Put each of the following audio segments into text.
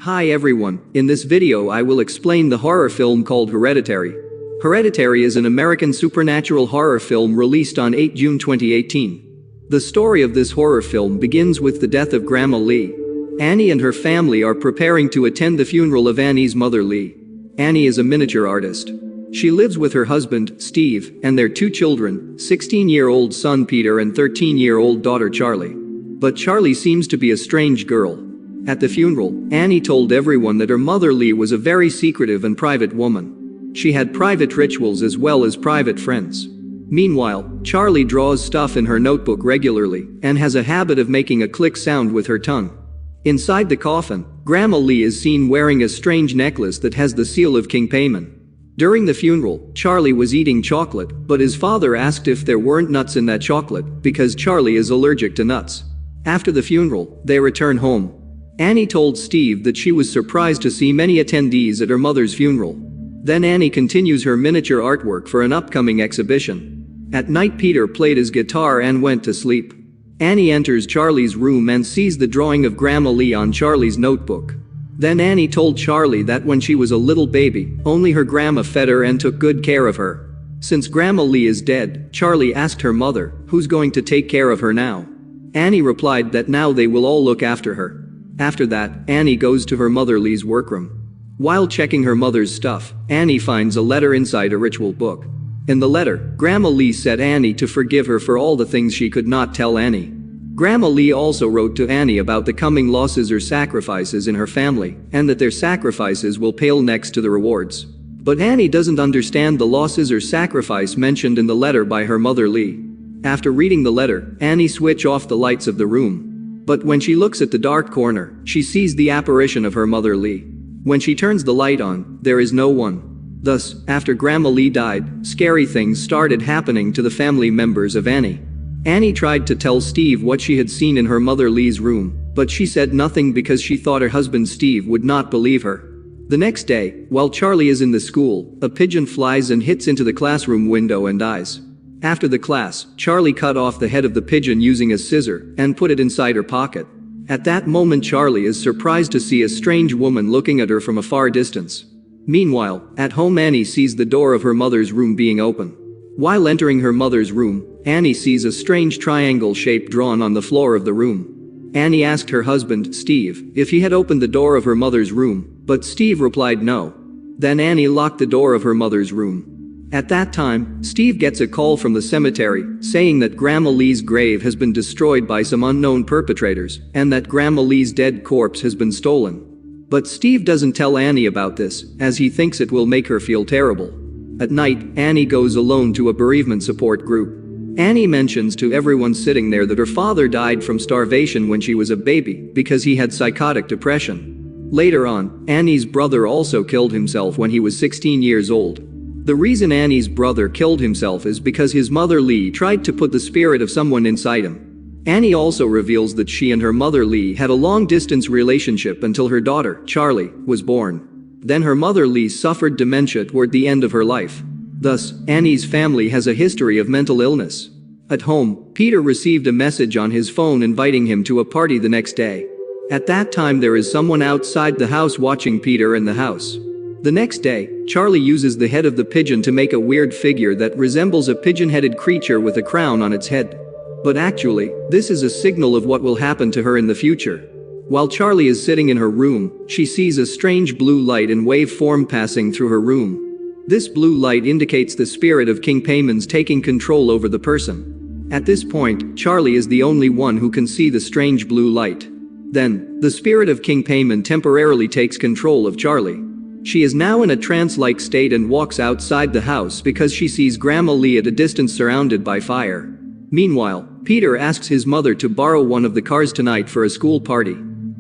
Hi everyone, in this video I will explain the horror film called Hereditary. Hereditary is an American supernatural horror film released on 8 June 2018. The story of this horror film begins with the death of Grandma Lee. Annie and her family are preparing to attend the funeral of Annie's mother Lee. Annie is a miniature artist. She lives with her husband, Steve, and their two children, 16-year-old son Peter and 13-year-old daughter Charlie. But Charlie seems to be a strange girl. At the funeral, Annie told everyone that her mother Lee was a very secretive and private woman. She had private rituals as well as private friends. Meanwhile, Charlie draws stuff in her notebook regularly and has a habit of making a click sound with her tongue. Inside the coffin, Grandma Lee is seen wearing a strange necklace that has the seal of King Payman. During the funeral, Charlie was eating chocolate, but his father asked if there weren't nuts in that chocolate because Charlie is allergic to nuts. After the funeral, they return home. Annie told Steve that she was surprised to see many attendees at her mother's funeral. Then Annie continues her miniature artwork for an upcoming exhibition. At night, Peter played his guitar and went to sleep. Annie enters Charlie's room and sees the drawing of Grandma Lee on Charlie's notebook. Then Annie told Charlie that when she was a little baby, only her grandma fed her and took good care of her. Since Grandma Lee is dead, Charlie asked her mother, "Who's going to take care of her now?" Annie replied that now they will all look after her. After that, Annie goes to her mother Lee's workroom. While checking her mother's stuff, Annie finds a letter inside a ritual book. In the letter, Grandma Lee said Annie to forgive her for all the things she could not tell Annie. Grandma Lee also wrote to Annie about the coming losses or sacrifices in her family, and that their sacrifices will pale next to the rewards. But Annie doesn't understand the losses or sacrifice mentioned in the letter by her mother Lee. After reading the letter, Annie switches off the lights of the room. But when she looks at the dark corner, she sees the apparition of her mother Lee. When she turns the light on, there is no one. Thus, after Grandma Lee died, scary things started happening to the family members of Annie. Annie tried to tell Steve what she had seen in her mother Lee's room, but she said nothing because she thought her husband Steve would not believe her. The next day, while Charlie is in the school, a pigeon flies and hits into the classroom window and dies. After the class, Charlie cut off the head of the pigeon using a scissor and put it inside her pocket. At that moment, Charlie is surprised to see a strange woman looking at her from a far distance. Meanwhile, at home, Annie sees the door of her mother's room being open. While entering her mother's room, Annie sees a strange triangle shape drawn on the floor of the room. Annie asked her husband, Steve, if he had opened the door of her mother's room, but Steve replied no. Then Annie locked the door of her mother's room. At that time, Steve gets a call from the cemetery saying that Grandma Lee's grave has been destroyed by some unknown perpetrators and that Grandma Lee's dead corpse has been stolen. But Steve doesn't tell Annie about this, as he thinks it will make her feel terrible. At night, Annie goes alone to a bereavement support group. Annie mentions to everyone sitting there that her father died from starvation when she was a baby because he had psychotic depression. Later on, Annie's brother also killed himself when he was 16 years old. The reason Annie's brother killed himself is because his mother Lee tried to put the spirit of someone inside him. Annie also reveals that she and her mother Lee had a long-distance relationship until her daughter, Charlie, was born. Then her mother Lee suffered dementia toward the end of her life. Thus, Annie's family has a history of mental illness. At home, Peter received a message on his phone inviting him to a party the next day. At that time, there is someone outside the house watching Peter in the house. The next day, Charlie uses the head of the pigeon to make a weird figure that resembles a pigeon-headed creature with a crown on its head. But actually, this is a signal of what will happen to her in the future. While Charlie is sitting in her room, she sees a strange blue light in wave form passing through her room. This blue light indicates the spirit of King Payman's taking control over the person. At this point, Charlie is the only one who can see the strange blue light. Then, the spirit of King Payman temporarily takes control of Charlie. She is now in a trance-like state and walks outside the house because she sees Grandma Lee at a distance surrounded by fire. Meanwhile, Peter asks his mother to borrow one of the cars tonight for a school party.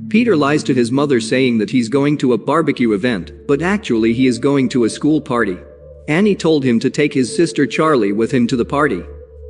Peter lies to his mother saying that he's going to a barbecue event, but actually he is going to a school party. Annie told him to take his sister Charlie with him to the party.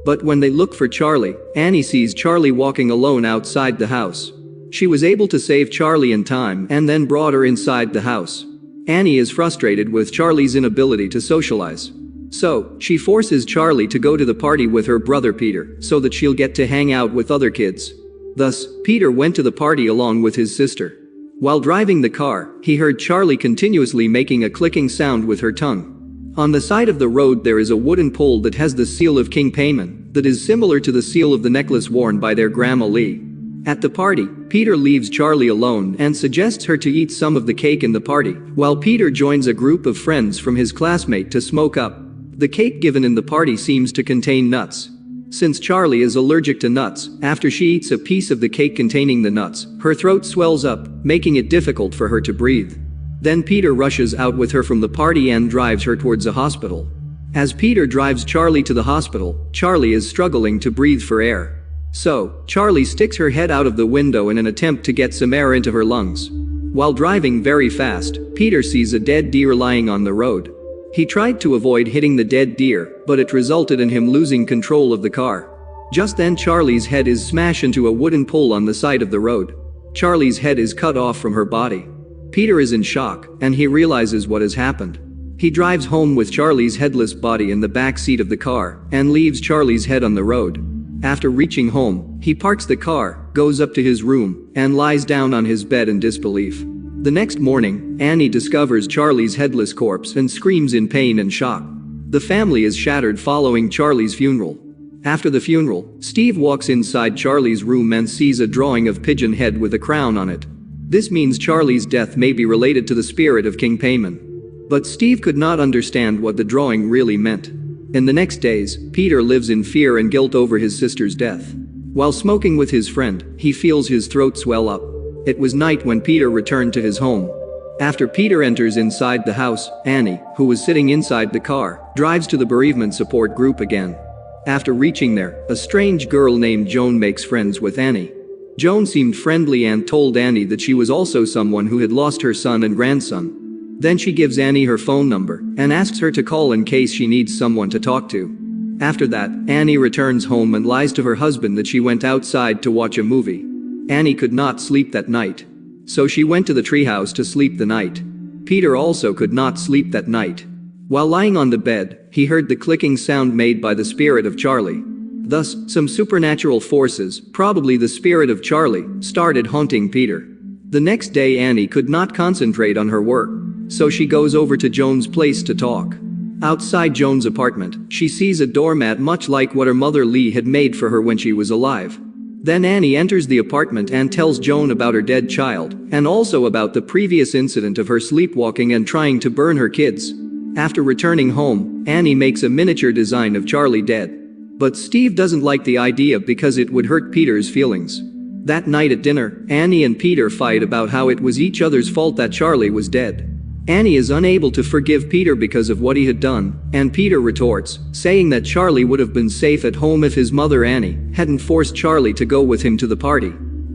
But when they look for Charlie, Annie sees Charlie walking alone outside the house. She was able to save Charlie in time and then brought her inside the house. Annie is frustrated with Charlie's inability to socialize. So, she forces Charlie to go to the party with her brother Peter so that she'll get to hang out with other kids. Thus, Peter went to the party along with his sister. While driving the car, he heard Charlie continuously making a clicking sound with her tongue. On the side of the road there is a wooden pole that has the seal of King Payman, that is similar to the seal of the necklace worn by their Grandma Lee. At the party, Peter leaves Charlie alone and suggests her to eat some of the cake in the party, while Peter joins a group of friends from his classmate to smoke up. The cake given in the party seems to contain nuts. Since Charlie is allergic to nuts, after she eats a piece of the cake containing the nuts, her throat swells up, making it difficult for her to breathe. Then Peter rushes out with her from the party and drives her towards a hospital. As Peter drives Charlie to the hospital, Charlie is struggling to breathe for air. So, Charlie sticks her head out of the window in an attempt to get some air into her lungs. While driving very fast, Peter sees a dead deer lying on the road. He tried to avoid hitting the dead deer, but it resulted in him losing control of the car. Just then Charlie's head is smashed into a wooden pole on the side of the road. Charlie's head is cut off from her body. Peter is in shock, and he realizes what has happened. He drives home with Charlie's headless body in the back seat of the car, and leaves Charlie's head on the road. After reaching home, he parks the car, goes up to his room, and lies down on his bed in disbelief. The next morning, Annie discovers Charlie's headless corpse and screams in pain and shock. The family is shattered following Charlie's funeral. After the funeral, Steve walks inside Charlie's room and sees a drawing of Pigeon Head with a crown on it. This means Charlie's death may be related to the spirit of King Payman. But Steve could not understand what the drawing really meant. In the next days, Peter lives in fear and guilt over his sister's death. While smoking with his friend, he feels his throat swell up. It was night when Peter returned to his home. After Peter enters inside the house, Annie, who was sitting inside the car, drives to the bereavement support group again. After reaching there, a strange girl named Joan makes friends with Annie. Joan seemed friendly and told Annie that she was also someone who had lost her son and grandson. Then she gives Annie her phone number and asks her to call in case she needs someone to talk to. After that, Annie returns home and lies to her husband that she went outside to watch a movie. Annie could not sleep that night. So she went to the treehouse to sleep the night. Peter also could not sleep that night. While lying on the bed, he heard the clicking sound made by the spirit of Charlie. Thus, some supernatural forces, probably the spirit of Charlie, started haunting Peter. The next day Annie could not concentrate on her work. So she goes over to Joan's place to talk. Outside Joan's apartment, she sees a doormat much like what her mother Lee had made for her when she was alive. Then Annie enters the apartment and tells Joan about her dead child, and also about the previous incident of her sleepwalking and trying to burn her kids. After returning home, Annie makes a miniature design of Charlie dead. But Steve doesn't like the idea because it would hurt Peter's feelings. That night at dinner, Annie and Peter fight about how it was each other's fault that Charlie was dead. Annie is unable to forgive Peter because of what he had done, and Peter retorts, saying that Charlie would have been safe at home if his mother Annie hadn't forced Charlie to go with him to the party.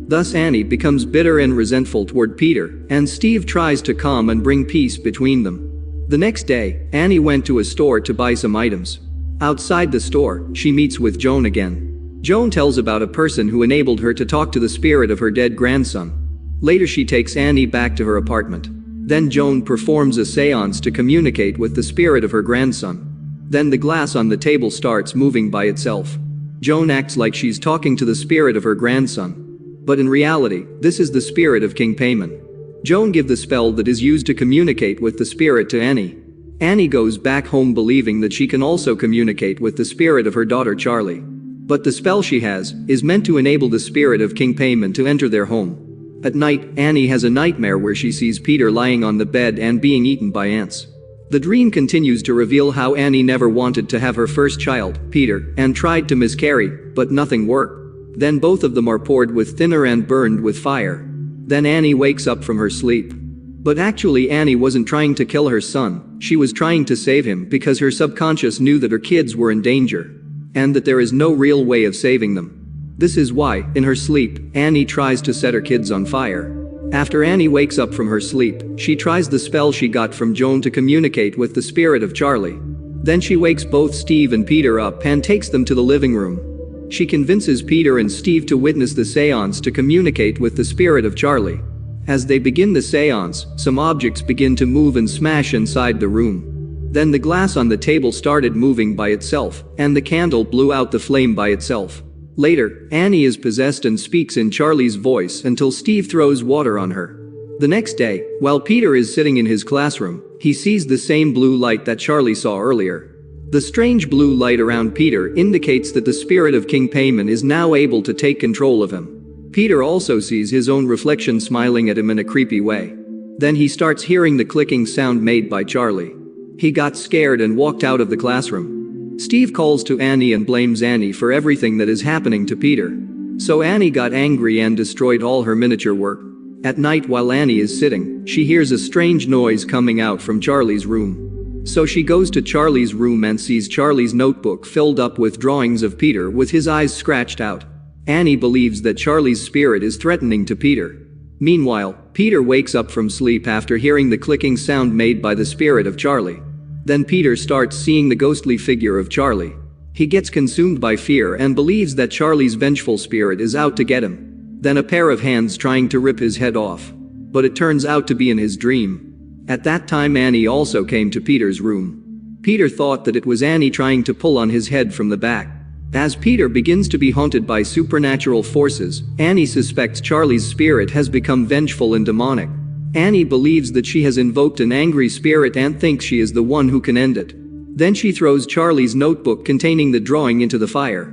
Thus Annie becomes bitter and resentful toward Peter, and Steve tries to calm and bring peace between them. The next day, Annie went to a store to buy some items. Outside the store, she meets with Joan again. Joan tells about a person who enabled her to talk to the spirit of her dead grandson. Later she takes Annie back to her apartment. Then Joan performs a seance to communicate with the spirit of her grandson. Then the glass on the table starts moving by itself. Joan acts like she's talking to the spirit of her grandson. But in reality, this is the spirit of King Payman. Joan gives the spell that is used to communicate with the spirit to Annie. Annie goes back home believing that she can also communicate with the spirit of her daughter Charlie. But the spell she has is meant to enable the spirit of King Payman to enter their home. At night, Annie has a nightmare where she sees Peter lying on the bed and being eaten by ants. The dream continues to reveal how Annie never wanted to have her first child, Peter, and tried to miscarry, but nothing worked. Then both of them are poured with thinner and burned with fire. Then Annie wakes up from her sleep. But actually Annie wasn't trying to kill her son, she was trying to save him because her subconscious knew that her kids were in danger. And that there is no real way of saving them. This is why, in her sleep, Annie tries to set her kids on fire. After Annie wakes up from her sleep, she tries the spell she got from Joan to communicate with the spirit of Charlie. Then she wakes both Steve and Peter up and takes them to the living room. She convinces Peter and Steve to witness the seance to communicate with the spirit of Charlie. As they begin the seance, some objects begin to move and smash inside the room. Then the glass on the table started moving by itself, and the candle blew out the flame by itself. Later, Annie is possessed and speaks in Charlie's voice until Steve throws water on her. The next day, while Peter is sitting in his classroom, he sees the same blue light that Charlie saw earlier. The strange blue light around Peter indicates that the spirit of King Payman is now able to take control of him. Peter also sees his own reflection smiling at him in a creepy way. Then he starts hearing the clicking sound made by Charlie. He got scared and walked out of the classroom. Steve calls to Annie and blames Annie for everything that is happening to Peter. So Annie got angry and destroyed all her miniature work. At night, while Annie is sitting, she hears a strange noise coming out from Charlie's room. So she goes to Charlie's room and sees Charlie's notebook filled up with drawings of Peter with his eyes scratched out. Annie believes that Charlie's spirit is threatening to Peter. Meanwhile, Peter wakes up from sleep after hearing the clicking sound made by the spirit of Charlie. Then Peter starts seeing the ghostly figure of Charlie. He gets consumed by fear and believes that Charlie's vengeful spirit is out to get him. Then a pair of hands trying to rip his head off. But it turns out to be in his dream. At that time, Annie also came to Peter's room. Peter thought that it was Annie trying to pull on his head from the back. As Peter begins to be haunted by supernatural forces, Annie suspects Charlie's spirit has become vengeful and demonic. Annie believes that she has invoked an angry spirit and thinks she is the one who can end it. Then she throws Charlie's notebook containing the drawing into the fire.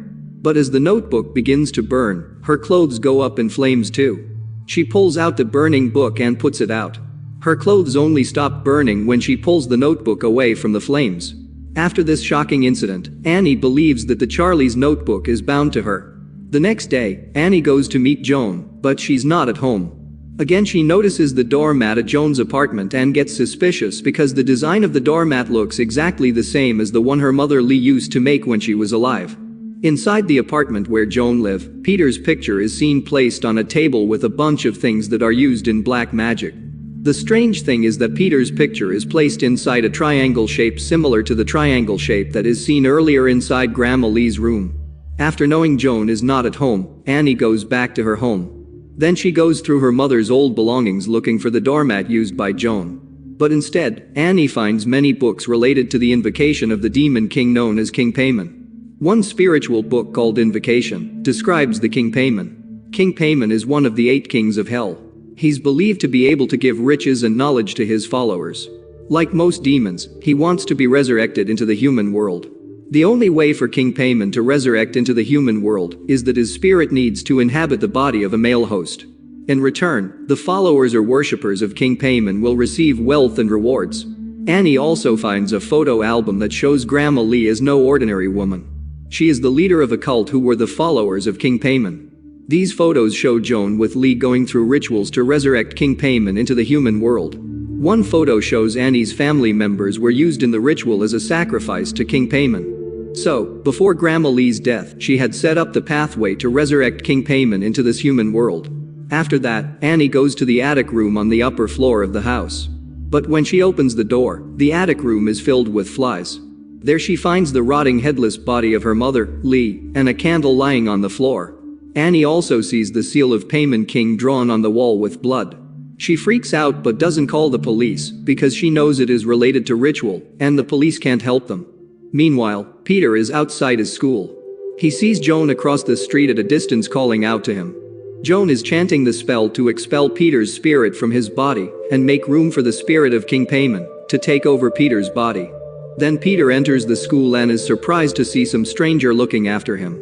But as the notebook begins to burn, her clothes go up in flames too. She pulls out the burning book and puts it out. Her clothes only stop burning when she pulls the notebook away from the flames. After this shocking incident, Annie believes that the Charlie's notebook is bound to her. The next day, Annie goes to meet Joan, but she's not at home. Again, she notices the doormat at Joan's apartment and gets suspicious because the design of the doormat looks exactly the same as the one her mother Lee used to make when she was alive. Inside the apartment where Joan lived, Peter's picture is seen placed on a table with a bunch of things that are used in black magic. The strange thing is that Peter's picture is placed inside a triangle shape similar to the triangle shape that is seen earlier inside Grandma Lee's room. After knowing Joan is not at home, Annie goes back to her home. Then she goes through her mother's old belongings looking for the doormat used by Joan. But instead, Annie finds many books related to the invocation of the demon king known as King Payman. One spiritual book called Invocation describes the King Payman. King Payman is one of the 8 kings of hell. He's believed to be able to give riches and knowledge to his followers. Like most demons, he wants to be resurrected into the human world. The only way for King Payman to resurrect into the human world is that his spirit needs to inhabit the body of a male host. In return, the followers or worshippers of King Payman will receive wealth and rewards. Annie also finds a photo album that shows Grandma Lee as no ordinary woman. She is the leader of a cult who were the followers of King Payman. These photos show Joan with Lee going through rituals to resurrect King Payman into the human world. One photo shows Annie's family members were used in the ritual as a sacrifice to King Payman. So, before Grandma Lee's death, she had set up the pathway to resurrect King Payman into this human world. After that, Annie goes to the attic room on the upper floor of the house. But when she opens the door, the attic room is filled with flies. There she finds the rotting headless body of her mother, Lee, and a candle lying on the floor. Annie also sees the seal of Payman King drawn on the wall with blood. She freaks out but doesn't call the police because she knows it is related to ritual and the police can't help them. Meanwhile, Peter is outside his school. He sees Joan across the street at a distance calling out to him. Joan is chanting the spell to expel Peter's spirit from his body and make room for the spirit of King Payman to take over Peter's body. Then Peter enters the school and is surprised to see some stranger looking after him.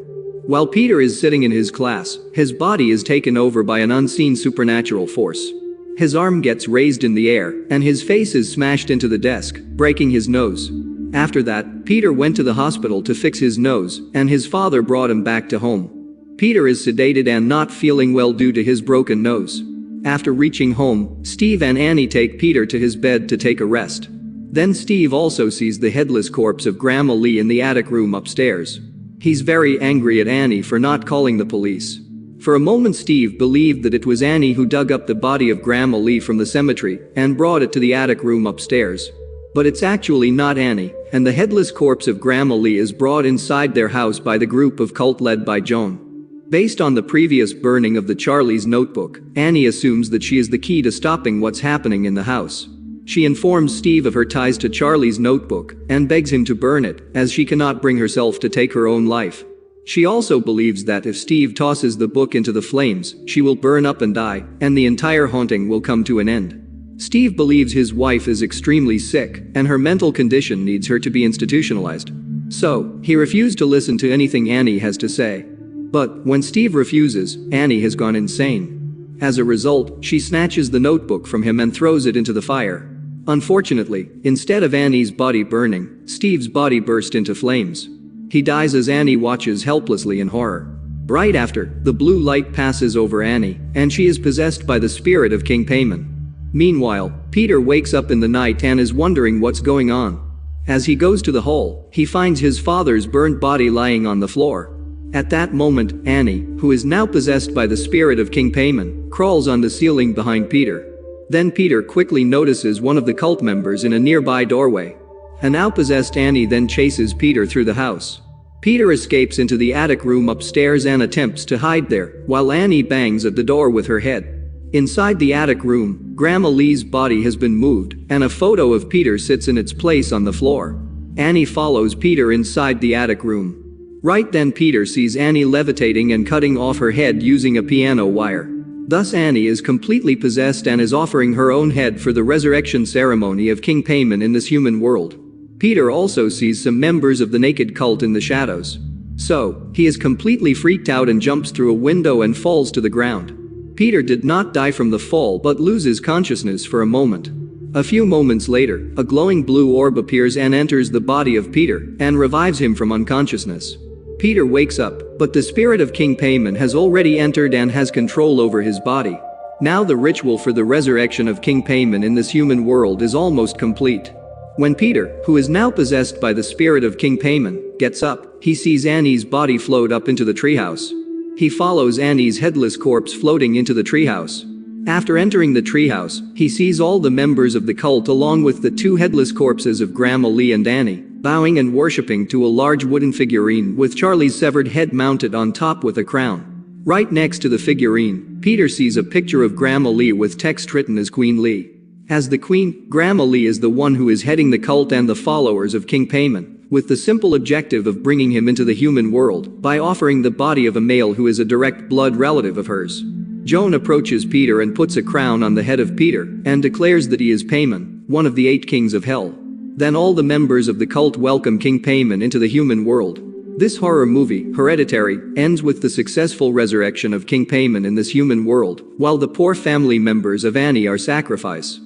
While Peter is sitting in his class, his body is taken over by an unseen supernatural force. His arm gets raised in the air, and his face is smashed into the desk, breaking his nose. After that, Peter went to the hospital to fix his nose, and his father brought him back to home. Peter is sedated and not feeling well due to his broken nose. After reaching home, Steve and Annie take Peter to his bed to take a rest. Then Steve also sees the headless corpse of Grandma Lee in the attic room upstairs. He's very angry at Annie for not calling the police. For a moment Steve believed that it was Annie who dug up the body of Grandma Lee from the cemetery and brought it to the attic room upstairs. But it's actually not Annie, and the headless corpse of Grandma Lee is brought inside their house by the group of cult led by Joan. Based on the previous burning of the Charlie's notebook, Annie assumes that she is the key to stopping what's happening in the house. She informs Steve of her ties to Charlie's notebook and begs him to burn it, as she cannot bring herself to take her own life. She also believes that if Steve tosses the book into the flames, she will burn up and die, and the entire haunting will come to an end. Steve believes his wife is extremely sick, and her mental condition needs her to be institutionalized. So, he refused to listen to anything Annie has to say. But, when Steve refuses, Annie has gone insane. As a result, she snatches the notebook from him and throws it into the fire. Unfortunately, instead of Annie's body burning, Steve's body burst into flames. He dies as Annie watches helplessly in horror. Right after, the blue light passes over Annie, and she is possessed by the spirit of King Payman. Meanwhile, Peter wakes up in the night and is wondering what's going on. As he goes to the hall, he finds his father's burnt body lying on the floor. At that moment, Annie, who is now possessed by the spirit of King Payman, crawls on the ceiling behind Peter. Then Peter quickly notices one of the cult members in a nearby doorway. A now possessed Annie then chases Peter through the house. Peter escapes into the attic room upstairs and attempts to hide there, while Annie bangs at the door with her head. Inside the attic room, Grandma Lee's body has been moved, and a photo of Peter sits in its place on the floor. Annie follows Peter inside the attic room. Right then Peter sees Annie levitating and cutting off her head using a piano wire. Thus Annie is completely possessed and is offering her own head for the resurrection ceremony of King Payman in this human world. Peter also sees some members of the naked cult in the shadows. So, he is completely freaked out and jumps through a window and falls to the ground. Peter did not die from the fall but loses consciousness for a moment. A few moments later, a glowing blue orb appears and enters the body of Peter and revives him from unconsciousness. Peter wakes up, but the spirit of King Payman has already entered and has control over his body. Now the ritual for the resurrection of King Payman in this human world is almost complete. When Peter, who is now possessed by the spirit of King Payman, gets up, he sees Annie's body float up into the treehouse. He follows Annie's headless corpse floating into the treehouse. After entering the treehouse, he sees all the members of the cult along with the two headless corpses of Grandma Lee and Annie, bowing and worshipping to a large wooden figurine with Charlie's severed head mounted on top with a crown. Right next to the figurine, Peter sees a picture of Grandma Lee with text written as Queen Lee. As the Queen, Grandma Lee is the one who is heading the cult and the followers of King Payman, with the simple objective of bringing him into the human world by offering the body of a male who is a direct blood relative of hers. Joan approaches Peter and puts a crown on the head of Peter and declares that he is Payman, one of the 8 kings of hell. Then all the members of the cult welcome King Payman into the human world. This horror movie, Hereditary, ends with the successful resurrection of King Payman in this human world, while the poor family members of Annie are sacrificed.